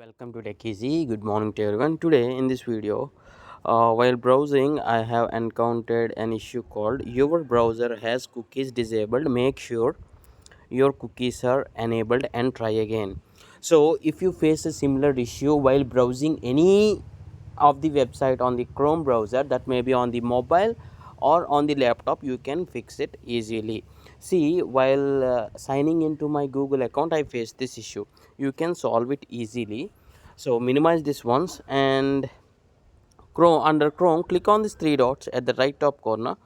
welcome to Tech Easy. Good morning to everyone. Today in this video, while browsing, I have encountered an issue called your browser has cookies disabled. Make sure your cookies are enabled and try again. So if you face a similar issue while browsing any of the website on the Chrome browser, that may be on the mobile or on the laptop, you can fix it easily. See, while signing into my Google account, I faced this issue. You can solve it easily. So minimize this once, and Chrome, under Chrome, click on these three dots at the right top corner,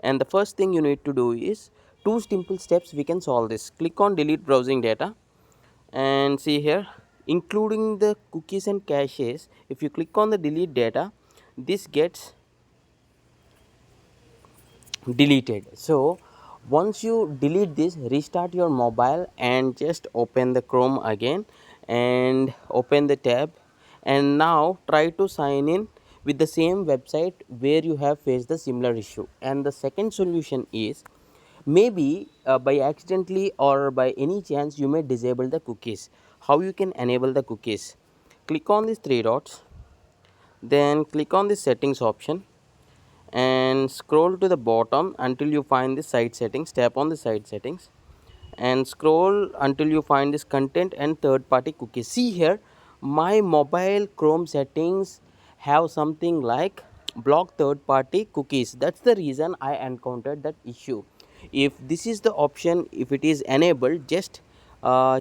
and the first thing you need to do is two simple steps. We can solve this. Click on delete browsing data, and see here, including the cookies and caches. If you click on the delete data, this gets deleted. So once you delete this, restart your mobile and just open the Chrome again and open the tab, and now try to sign in with the same website where you have faced the similar issue. And the second solution is, maybe by accidentally or by any chance you may disable the cookies. How you can enable the cookies? Click on these three dots, then click on the settings option and scroll to the bottom until you find the site settings. Tap on the site settings and scroll until you find this content and third party cookies. See here, my mobile Chrome settings have something like block third party cookies. That's the reason I encountered that issue. If this is the option, if it is enabled, just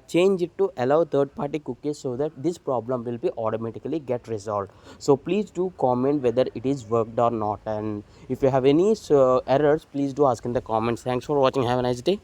change it to allow third party cookies so that this problem will be automatically get resolved. So please do comment whether it is worked or not, and if you have any errors, please do ask in the comments. Thanks for watching. Have a nice day.